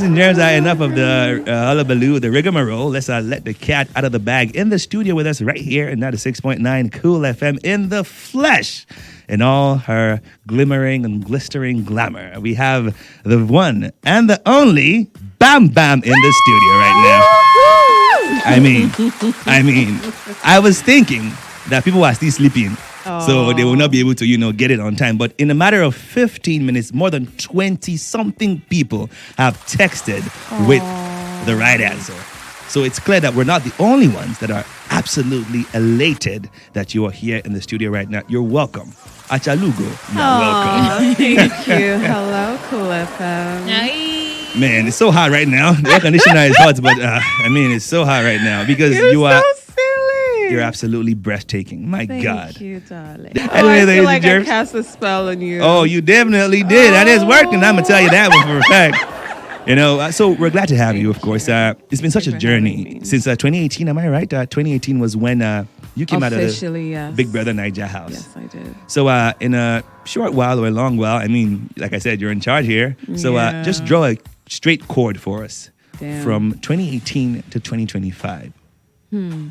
ladies and germs, enough of the hullabaloo, the rigmarole. Let's let the cat out of the bag. In the studio with us right here in 96.9 Cool FM in the flesh. In all her glimmering and glistering glamour. We have the one and the only Bambam in the studio right now. I mean, I was thinking that people are still sleeping. So they will not be able to, get it on time. But in a matter of 15 minutes, more than 20-something people have texted with the right answer. So it's clear that we're not the only ones that are absolutely elated that you are here in the studio right now. You're welcome. Achalugo, you're welcome. Thank you. Hello, Cool FM. Hi. Man, it's so hot right now. The air conditioner is hot, but it's so hot right now because you are... You're absolutely breathtaking. My God. Thank you, darling. Anyway, I feel like I cast a spell on you. Oh, you definitely did. And it's working. I'm going to tell you that one for a fact. So we're glad to have you, of course. It's been such a journey since 2018. Am I right? 2018 was when you came out of the Big Brother Niger house. Yes, I did. So in a short while or a long while, like I said, you're in charge here. So just draw a straight chord for us from 2018 to 2025.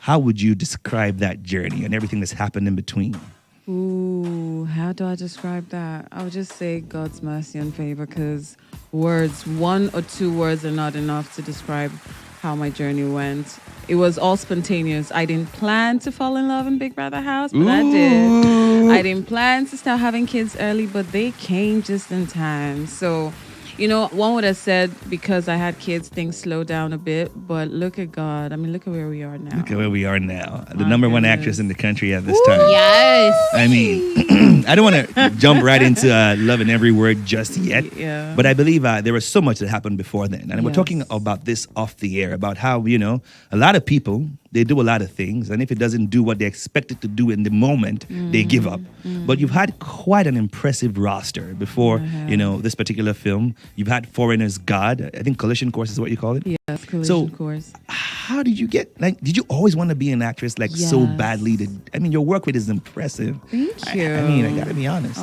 How would you describe that journey and everything that's happened in between? Ooh, how do I describe that? I would just say God's mercy and favor, because one or two words are not enough to describe how my journey went. It was all spontaneous. I didn't plan to fall in love in Big Brother house, but I did. I didn't plan to start having kids early, but they came just in time. So... one would have said because I had kids, things slowed down a bit. But look at God. Look at where we are now. Look at where we are now. The number one actress in the country at this time. Yes. I don't want to jump right into loving every word just yet. Yeah. But I believe there was so much that happened before then. And we're talking about this off the air, about how, a lot of people, they do a lot of things. And if it doesn't do what they expect it to do in the moment, they give up. But you've had quite an impressive roster before, this particular film. You've had Foreigner's God. I think Collision Course is what you call it. Yes, Collision Course. How did you get, did you always want to be an actress so badly? Your work rate is impressive. Thank you. I got to be honest.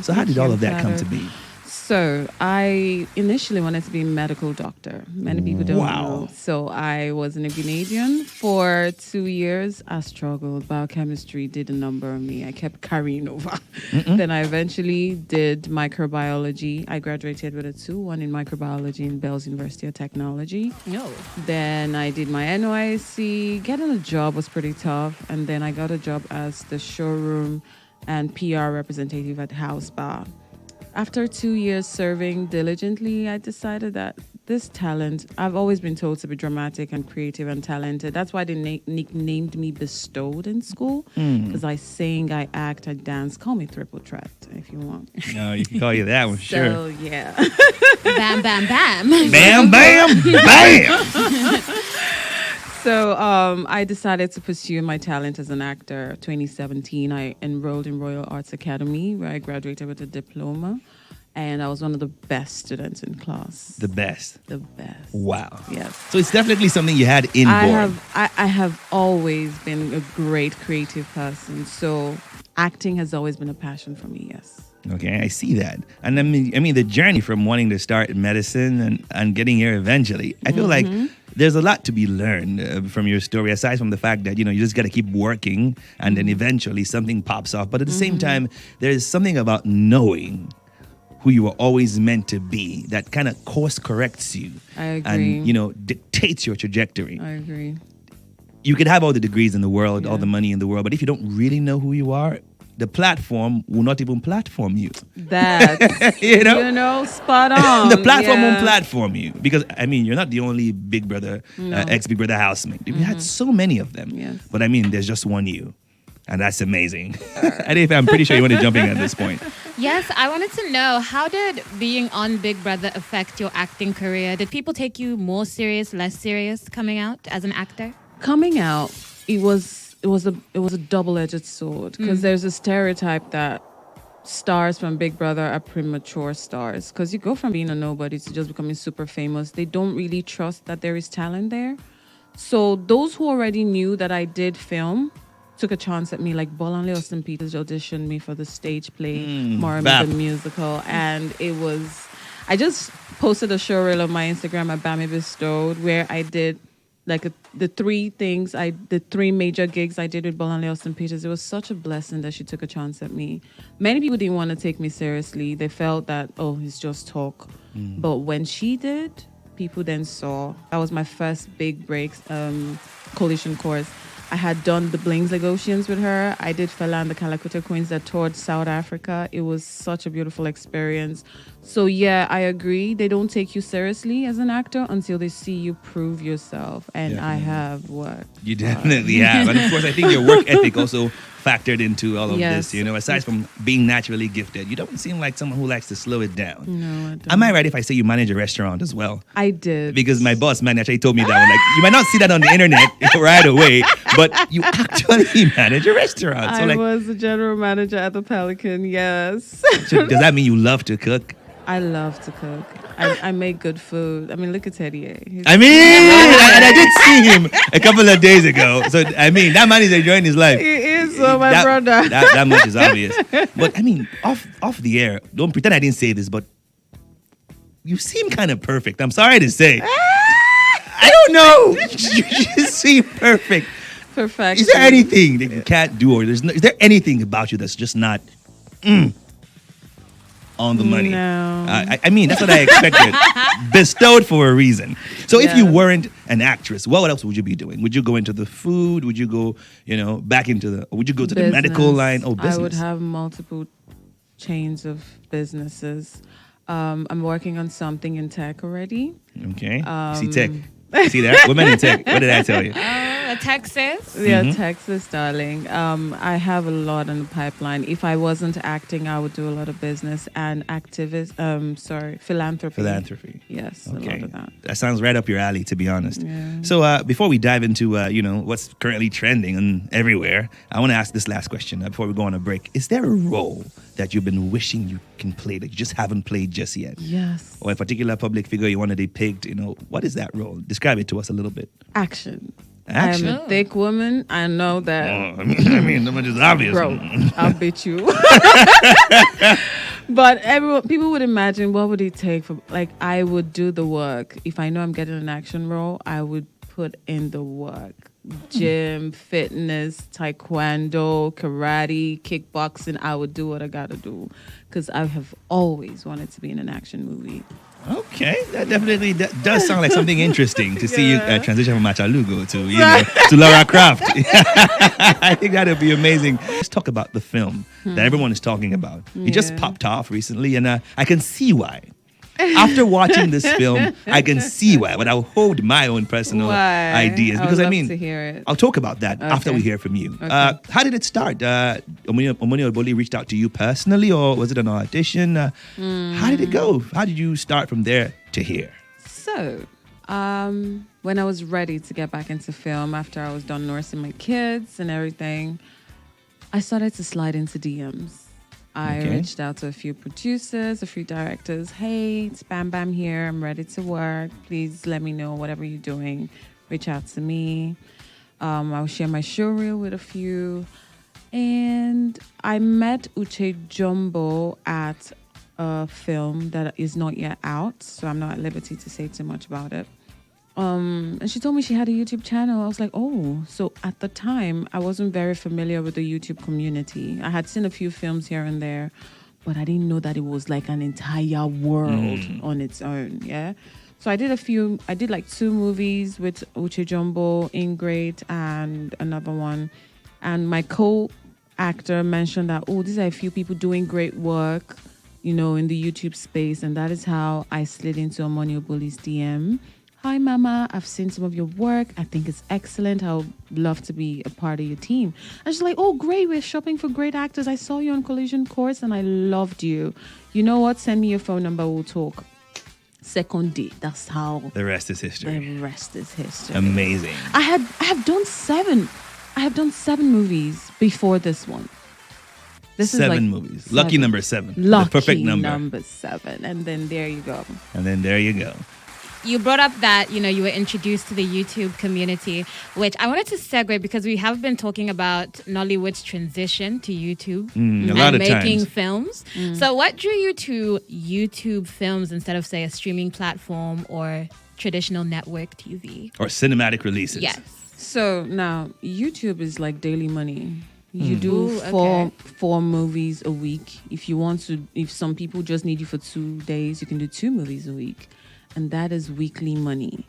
So how did all of that come to be? So I initially wanted to be a medical doctor. Many people don't know. So I was in a Canadian for 2 years. I struggled. Biochemistry did a number on me. I kept carrying over. Then I eventually did microbiology. I graduated with a 2-1 in microbiology in Bell's University of Technology. Then I did my NYSC. Getting a job was pretty tough. And then I got a job as the showroom and PR representative at House Bar. After 2 years serving diligently, I decided that this talent, I've always been told to be dramatic and creative and talented. That's why they nicknamed me Bestowed in school, because I sing, I act, I dance. Call me Triple Threat if you want. No, you can call you that one, sure. So, yeah. Bam, bam, bam. Bam, bam, bam. So I decided to pursue my talent as an actor. 2017, I enrolled in Royal Arts Academy, where I graduated with a diploma. And I was one of the best students in class. The best? The best. Wow. Yes. So it's definitely something you had inborn. I have always been a great creative person. So acting has always been a passion for me, yes. Okay, I see that. And the journey from wanting to start in medicine and getting here eventually, I feel like there's a lot to be learned from your story, aside from the fact that, you just got to keep working and then eventually something pops off. But at the same time, there's something about knowing who you were always meant to be that kind of course corrects you. I agree. And, dictates your trajectory. I agree. You could have all the degrees in the world, all the money in the world, but if you don't really know who you are, the platform will not even platform you. That, spot on. The platform won't platform you because, you're not the only Big Brother, ex-Big Brother housemate. We had so many of them. Yes. But there's just one you. And that's amazing. I'm pretty sure you want to jump in at this point. Yes, I wanted to know, how did being on Big Brother affect your acting career? Did people take you more serious, less serious coming out as an actor? Coming out, it was a double-edged sword, because there's a stereotype that stars from Big Brother are premature stars, because you go from being a nobody to just becoming super famous. They don't really trust that there is talent there. So those who already knew that I did film took a chance at me, like Bolanle Austin Peters auditioned me for the stage play, Moramid the musical, and it was, I just posted a show reel on my Instagram at Bambam Bestowed where I did like the three major gigs I did with Bolanle Austin Peters. It was such a blessing that she took a chance at me. Many people didn't want to take me seriously. They felt that, oh, it's just talk. But when she did, people then saw. That was my first big break coalition course. I had done the Blings Legosians with her. I did Fela and the Calacuta Queens that toured South Africa. It was such a beautiful experience. So yeah, I agree. They don't take you seriously as an actor until they see you prove yourself. And I have worked. You definitely have. And of course, I think your work ethic also factored into all of Yes. this. You know, aside from being naturally gifted, you don't seem like someone who likes to slow it down. No, I don't. Am I right if I say you manage a restaurant as well? I did. Because my boss man actually told me that one. Like, you might not see that on the internet right away, but you actually manage a restaurant. So I like, was the general manager at the Pelican, yes. so does that mean you love to cook? I love to cook. I make good food. I mean, look at Teddy A. I mean, and I did see him a couple of days ago. So, I mean, that man is enjoying his life. He is my brother. That much is obvious. But, I mean, off the air, don't pretend I didn't say this, but you seem kind of perfect. I'm sorry to say. I don't know. You just seem perfect. Perfection. Is there anything that you can't do, or is there anything about you that's just not on the money? No. I mean, that's what I expected. Bestowed for a reason. So if you weren't an actress, what else would you be doing? Would you go into the food? Would you go, back into would you go to the medical line? Oh, business. I would have multiple chains of businesses. I'm working on something in tech already. Okay. See tech. See that? Women in tech. What did I tell you? Texas. Yeah, Texas, darling. I have a lot in the pipeline. If I wasn't acting, I would do a lot of business and philanthropy. Philanthropy. Yes, Okay. a lot of that. That sounds right up your alley, to be honest. Yeah. So before we dive into what's currently trending and everywhere, I want to ask this last question before we go on a break. Is there a role that you've been wishing you can play that you just haven't played just yet? Yes. Or a particular public figure you want to depict? What is that role? Describe it to us a little bit. Action. Action? I'm a thick woman. I know that. I mean, that much is obvious. Bro, I'll beat you. But people would imagine, what would it take for, like, I would do the work. If I know I'm getting an action role, I would put in the work. Gym, fitness, taekwondo, karate, kickboxing. I would do what I gotta do because I have always wanted to be in an action movie. Okay, that definitely does sound like something interesting to see you transition from Achalugo to Laura Croft. I think that would be amazing. Let's talk about the film that everyone is talking about. It just popped off recently, and I can see why. After watching this film, I can see why, but I'll hold my own personal ideas because I would love to hear it. I'll talk about that after we hear from you. Okay. How did it start? Omoni Oboli reached out to you personally, or was it an audition? How did it go? How did you start from there to here? So, when I was ready to get back into film after I was done nursing my kids and everything, I started to slide into DMs. I reached out to a few producers, a few directors. Hey, it's Bambam here. I'm ready to work. Please let me know whatever you're doing. Reach out to me. I'll share my show reel with a few. And I met Uche Jumbo at a film that is not yet out, so I'm not at liberty to say too much about it. And she told me she had a YouTube channel. I was like, oh. So at the time, I wasn't very familiar with the YouTube community. I had seen a few films here and there, but I didn't know that it was like an entire world on its own. Yeah. So I did like 2 movies with Uche Jumbo, Ingrate, and another one. And my co-actor mentioned that, oh, these are a few people doing great work, in the YouTube space. And that is how I slid into Omoni Oboli'S DM. Hi, Mama. I've seen some of your work. I think it's excellent. I would love to be a part of your team. And she's like, oh, great. We're shopping for great actors. I saw you on Collision Course and I loved you. You know what? Send me your phone number. We'll talk. Second date. That's how. The rest is history. The rest is history. Amazing. I have done 7. I have done 7 movies before this one. This 7 is like movies. Lucky number 7. Lucky the perfect number. number 7. And then there you go. And then there you go. you brought up that, you were introduced to the YouTube community, which I wanted to segue because we have been talking about Nollywood's transition to YouTube a lot and of making times. films. So what drew you to YouTube films instead of, say, a streaming platform or traditional network TV? Or cinematic releases. Yes. So now YouTube is like daily money. You do Ooh, okay. four movies a week. If you want to, if some people just need you for 2 days, you can do 2 movies a week, and that is weekly money.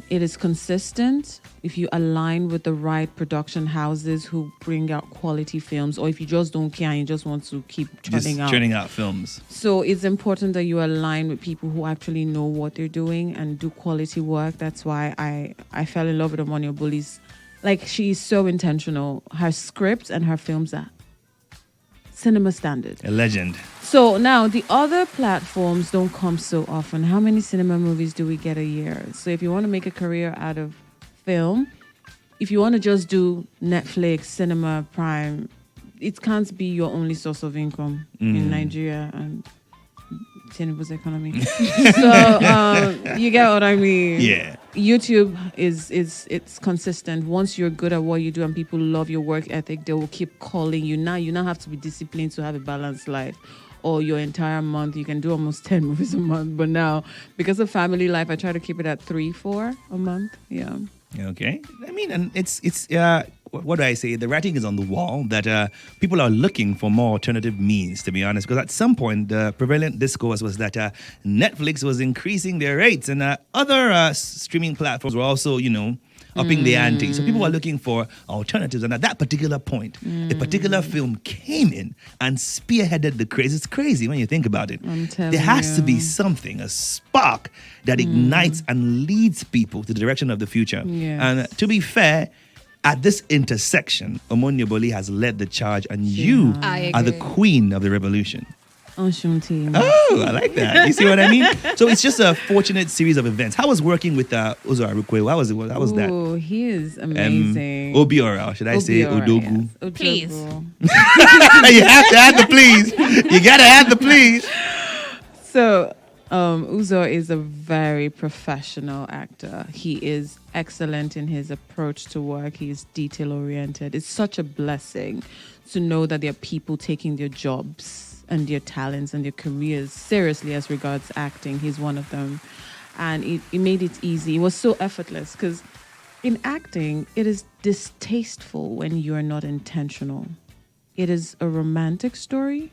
It is consistent if you align with the right production houses who bring out quality films, or if you just don't care and you just want to keep churning out films. So it's important that you align with people who actually know what they're doing and do quality work. That's why I fell in love with Oboli'S. Like, she is so intentional. Her scripts and her films are cinema standard. A legend. So now the other platforms don't come so often. How many cinema movies do we get a year? So if you want to make a career out of film, if you want to just do Netflix, Cinema, Prime, it can't be your only source of income in Nigeria and Tinubu's economy. So you get what I mean? Yeah. YouTube it's consistent. Once you're good at what you do and people love your work ethic, they will keep calling you. Now you now have to be disciplined to have a balanced life. Or your entire month, you can do almost 10 movies a month. But now, because of family life, I try to keep it at 3-4 a month. Yeah. Okay. I mean, and it's what do I say? The writing is on the wall that people are looking for more alternative means, to be honest. Because at some point, the prevalent discourse was that Netflix was increasing their rates and other streaming platforms were also, upping the ante. So people were looking for alternatives. And at that particular point, a particular film came in and spearheaded the craze. It's crazy when you think about it. There has to be something, a spark that ignites and leads people to the direction of the future. Yes. And to be fair, at this intersection, Omoni Oboli has led the charge, and you I are the agree. queen of the revolution. Oshunti. Oh, I like that. You see what I mean? So it's just a fortunate series of events. How was working with Uzo Arukwe? How was it? How was that? Oh, he is amazing. Obiora, should I say Obiora, Odogu? yes. Please. Odogu. You have to add the please. You gotta add the please. So, Uzo is a very professional actor. He is excellent in his approach to work. He is detail oriented. It's such a blessing to know that there are people taking their jobs and their talents and their careers seriously as regards acting. He's one of them. And it made it easy. It was so effortless because in acting, it is distasteful when you are not intentional. It is a romantic story.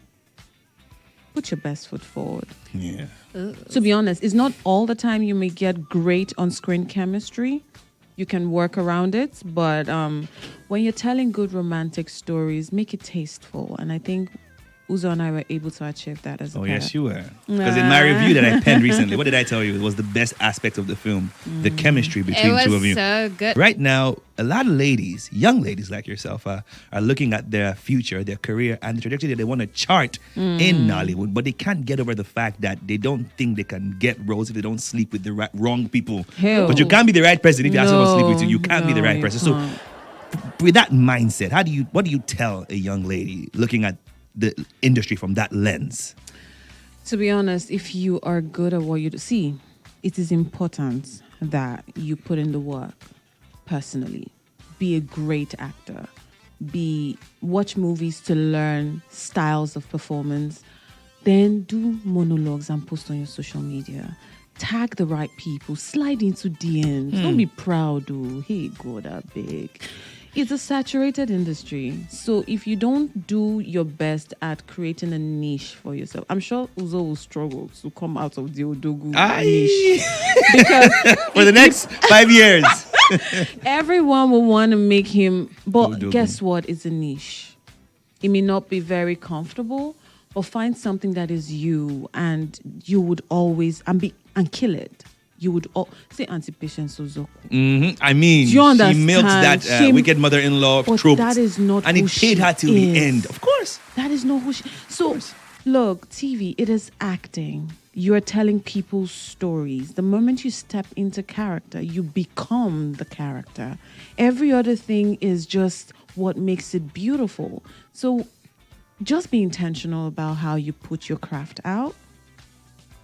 Put your best foot forward. Yeah. To be honest, it's not all the time you may get great on-screen chemistry. You can work around it, but when you're telling good romantic stories, make it tasteful. And I think Uzo and I were able to achieve that as a pair. Yes, you were. Because in my review that I penned recently, what did I tell you? It was the best aspect of the film, the chemistry between It two of you. was so good. Right now, a lot of ladies, young ladies like yourself, are looking at their future, their career, and the trajectory that they want to chart in Nollywood, but they can't get over the fact that they don't think they can get roles if they don't sleep with the wrong people. Hell. But you can't be the right person if you ask someone to sleep with you. You can't be the No, right you person. So, can't. with that mindset, what do you tell a young lady looking at the industry from that lens? To be honest, if you are good at what you do, see, it is important that you put in the work personally. Be a great actor. Watch movies to learn styles of performance. Then do monologues and post on your social media. Tag the right people. Slide into DMs. Don't be proud, though. Hey, God, I beg. It's a saturated industry. So if you don't do your best at creating a niche for yourself, I'm sure Uzo will struggle to come out of the Odogu niche. Because for the next 5 years. everyone will want to make him. But Odogu. guess what? It's a niche. It may not be very comfortable, but find something that is you, and you would always and kill it. You would say anti-patience Uzo. I mean, Do you she understand? milks that wicked mother-in-law But trope. that is not and who it paid she her till the is. end. Of course. That is not who she... So, look, TV, it is acting. You are telling people's stories. The moment you step into character, you become the character. Every other thing is just what makes it beautiful. So, just be intentional about how you put your craft out.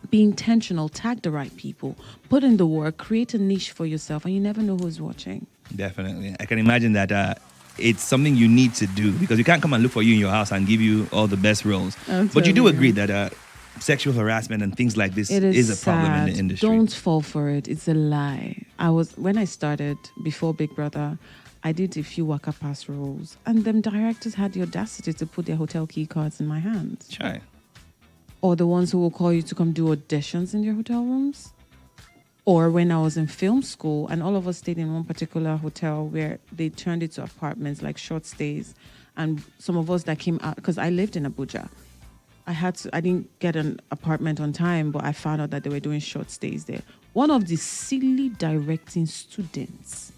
Be intentional, tag the right people, put in the work, create a niche for yourself, and you never know who's watching. Definitely. I can imagine that it's something you need to do because you can't come and look for you in your house and give you all the best roles. But you do agree that sexual harassment and things like this It is a sad. problem in the industry. Don't fall for it. It's a lie. When I started before Big Brother, I did a few Waka Pass roles, and them directors had the audacity to put their hotel key cards in my hands. Sure. Or the ones who will call you to come do auditions in their hotel rooms. Or when I was in film school and all of us stayed in one particular hotel where they turned it to apartments, like short stays. And some of us that came out, because I lived in Abuja, I didn't get an apartment on time, but I found out that they were doing short stays there. One of the silly directing students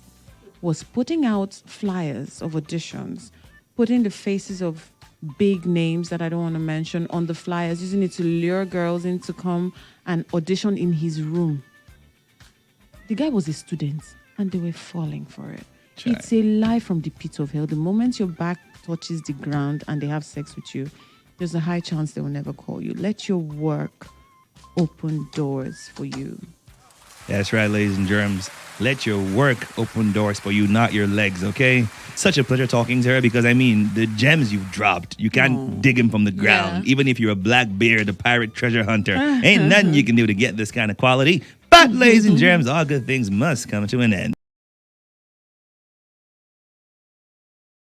was putting out flyers of auditions, putting the faces of big names that I don't want to mention on the flyers, using it to lure girls in to come and audition in his room. The guy was a student and they were falling for it. Sure. It's a lie from the pit of hell. The moment your back touches the ground and they have sex with you, there's a high chance they will never call you. Let your work open doors for you. That's right, ladies and germs. Let your work open doors for you, not your legs, okay? Such a pleasure talking to her because, I mean, the gems you've dropped, you can't dig them from the ground. Yeah. Even if you're a black bear, the pirate treasure hunter, ain't nothing you can do to get this kind of quality. But, ladies and germs, all good things must come to an end.